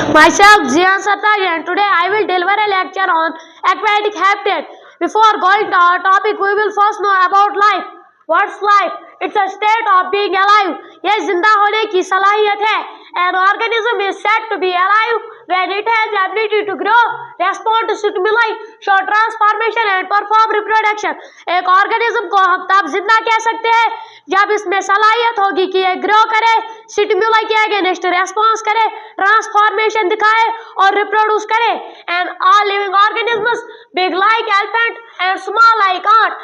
Myself Zian Sartaj, and today I will deliver a lecture on aquatic habitat. Before going to our topic, we will first know about life. What's life? It's a state of being alive. ये जिंदा होने की सलाहियत है. An organism is said to be alive when it has the ability to grow, respond to stimuli, show transformation and perform reproduction. एक organism को हम तब जिंदा कह सकते हैं जब इसमें सलाहियत होगी कि ये ग्रो करे, स्टिमुलाई के अगेंस्ट रेस्पॉन्स करे, ट्रांसफॉर्मेशन दिखाए और रिप्रोड्यूस करे. And all living organisms, big like elephant and small like ant,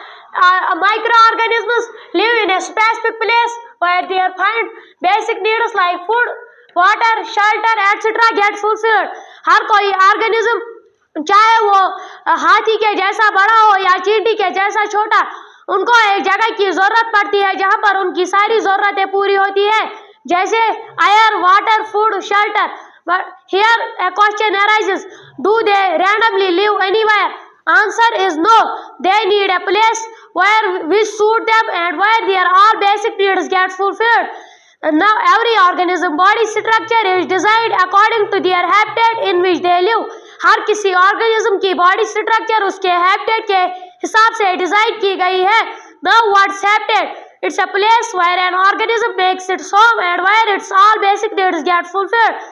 microorganisms live in a specific place where they find basic needs like food, water, shelter, etc. get fulfilled. हर कोई organism चाहे वो हाथी के जैसा बड़ा हो या चींटी के जैसा छोटा, उनको एक जगह की जरूरत पड़ती है जहाँ पर उनकी सारी जरूरतें पूरी होती है, जैसे air, water, food, shelter. But here a question arises: do they randomly live anywhere? Answer is no. They need a place where we suit them and where their all basic needs get fulfilled. Now every organism body structure is designed according to their habitat in which they live. हर किसी organism की body structure उसके habitat के हिसाब से design की गई है. Now what's habitat? It's a place where an organism makes its home and where its all basic needs get fulfilled.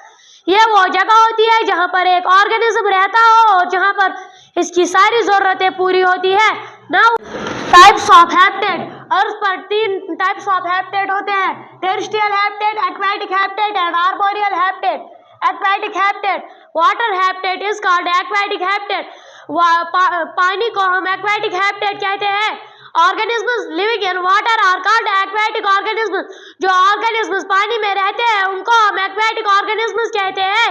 ये वो जगह होती है जहाँ पर एक ऑर्गेनिज्म रहता हो और जहाँ पर इसकी सारी जरूरतें पूरी होती है. Now types of habitat. Earth पर 3 टाइप्स ऑफ हैबिटेट होते हैं: terrestrial habitat, aquatic habitat and arboreal habitat. Aquatic habitat, water habitat is called aquatic habitat. पानी को हम एक्वेटिक हैबिटेट कहते हैं. Organisms living in water are called aquatic organisms. जो organisms पानी में रहते हैं उनको हम एक्वेटिक ऑर्गेनिजम्स कहते हैं.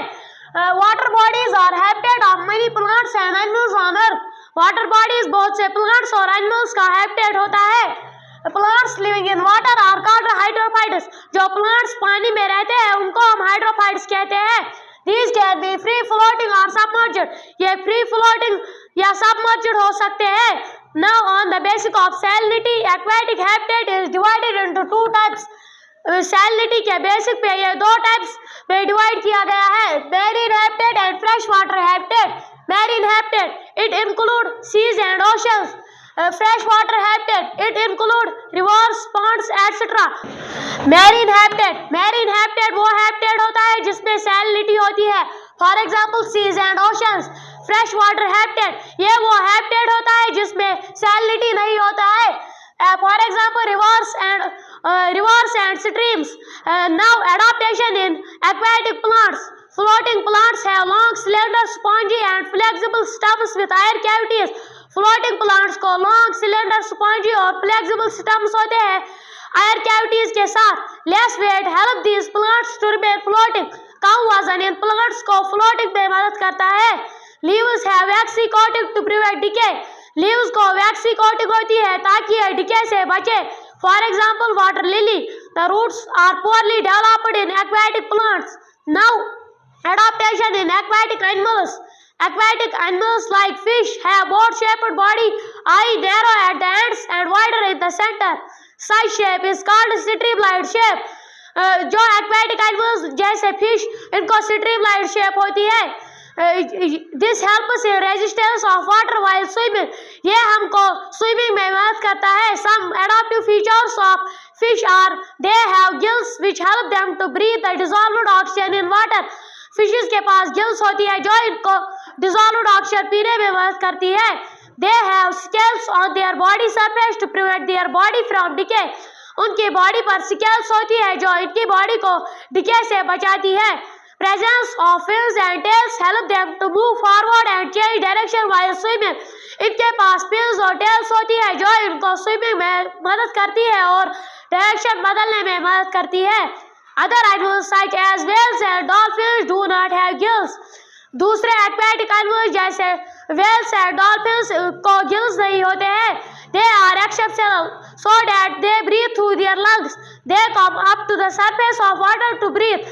Water bodies are habitat of many plants and animals on earth. Water bodies बहुत से प्लांट्स और एनिमल्स का हैबिटेट होता है. Plants living in water are called hydrophytes. जो प्लांट्स पानी में रहते हैं उनको हम हाइड्रोफाइट्स कहते हैं. These can be free floating or submerged. ये free floating या submerged हो सकते हैं. Now on the basis of salinity, aquatic habitat is divided into 2 types. salinity के बेसिक पे ये 2 टाइप्स में डिवाइड किया गया है: marine habitat and fresh water habitat. Marine habitat, it include seas and oceans. Fresh water habitat, it include rivers, ponds, etc. Marine habitat वो habitat होता है जिसमें salinity होती है. For example, seas and oceans. Fresh water habitat, ये वो habitat होता है जिसमें salinity नहीं होता है. For example, rivers and streams. Now adaptation in aquatic plants. Floating plants have long, slender, spongy and flexible stems with air cavities. Floating plants को long, cylinder, spongy और फ्लेक्सिबल स्टेम्स होते हैं एयर कैविटीज के साथ. Less weight help these plants to remain floating. कम वजन इन plants को फ्लोटिंग में मदद करता है. Leaves have waxy coating to prevent decay. Leaves को वैक्सी कोटिंग होती है ताकि ये डिके से बचे. For example water lily. The roots are poorly developed in aquatic plants. Now adaptation in aquatic animals. Aquatic animals like fish have boat-shaped body, eye narrow at the ends and wider in the center. Such shape is called streamlined shape. जो aquatic animals जैसे fish, इनको streamlined shape होती है. This helps in resistance of water while swimming. ये हमको swimming में मदद करता है. Some adaptive features of fish are they have gills which help them to breathe the dissolved oxygen in water. Fishes के पास gills होती है जो इनको डिसॉल्व्ड ऑक्सीजन पीने में मदद करती है. They have scales on their body surface to prevent their body from decay. उनकी बॉडी पर स्केल्स होती है जो इनकी बॉडी को डिके से बचाती है. Presence of fins and tails help them to move forward and change direction while swimming. इनके पास फिन्स और टेल्स होती है जो इनको स्विमिंग में मदद करती है और डायरेक्शन बदलने में मदद करती है. Other animals such as whales and dolphins do not have gills. दूसरे aquatic animals जैसे whales and dolphins को gills नहीं होते हैं. They are exceptional so that they breathe through their lungs. They come up to the surface of water to breathe.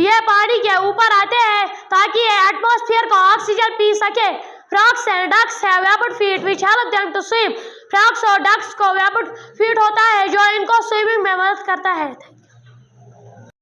ये पानी के ऊपर आते हैं ताकि ये एटमॉस्फेयर को ऑक्सीजन पी सके. Frogs and ducks have webbed feet which help them to swim. Frogs और ducks को webbed feet होता है जो इनको स्विमिंग में मदद करता है.